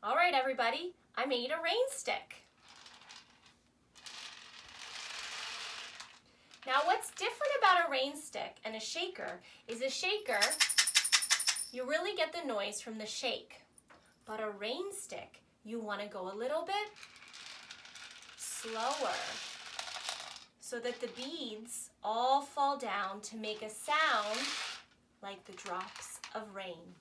All right, everybody, I made a rain stick. Now, what's different about a rain stick and a shaker is a shaker, you really get the noise from the shake. But a rain stick, you want to go a little bit slower so that the beads all fall down to make a sound like the drops of rain.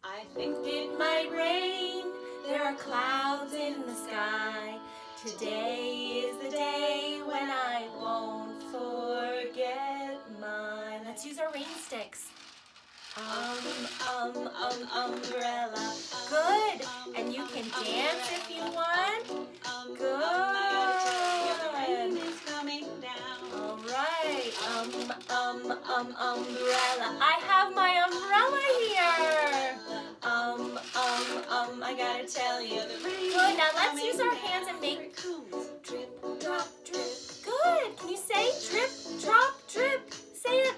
I think it might rain, there are clouds in the sky. Today is the day when I won't forget mine. Let's use our rain sticks. Umbrella. Good. And you can dance if you want. Good. All right. Umbrella. I have my umbrella here. I gotta tell you. Good. Now let's use our hands and make drip, drop, drip. Good. Can you say drip, drop, drip? Say it.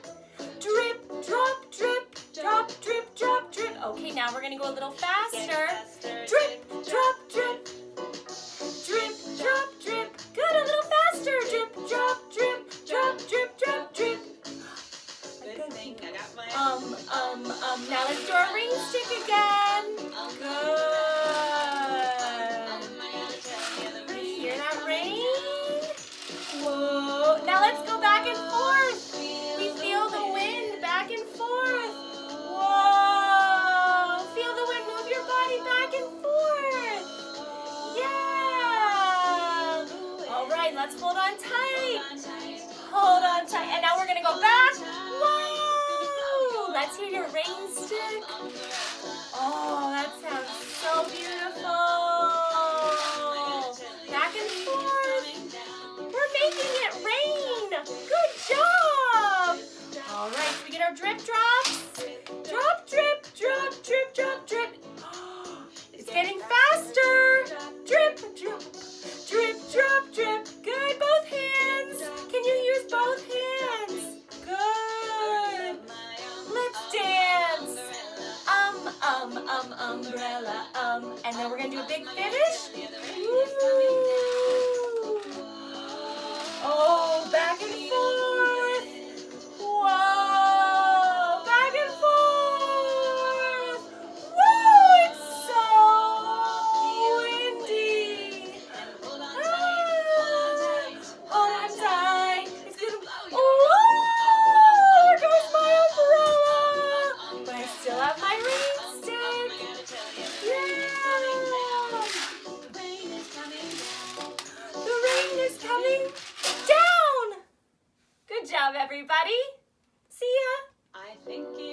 Drip, drop, drip. Drop, drip, drop, drip. Okay, now we're gonna go a little faster. Drip, drop, drip. Drip, drop, drip. Good, a little faster. Drip, drop, drip. Drop, drip, drop, drip. Good thing I got my Now let's do our ring stick again. Good. Hear that rain? Whoa. Now let's go back and forth. We feel the wind back and forth. Whoa. Feel the wind move your body back and forth. Yeah. All right, let's hold on tight. Hold on tight. And now we're going to go back. Whoa. Let's hear your rain stick. Oh, that sounds so beautiful. Back and forth. We're making it rain. Good job. All right, should we get our drip drops? Drop, drip, drop, drip, drop, drip. It's getting faster. Drip, drip, drip, drop, drip. Good, both hands. Can you use both hands? Good. Let's dance. Umbrella, and then we're gonna do a big finish. Ooh. Oh, back and forth. Whoa, back and forth. Whoa, it's so windy. Hold on tight. It's gonna. Whoa, there goes my umbrella. But I still have my rain stick. Yeah. The rain is coming down. Good job, everybody. See ya. I think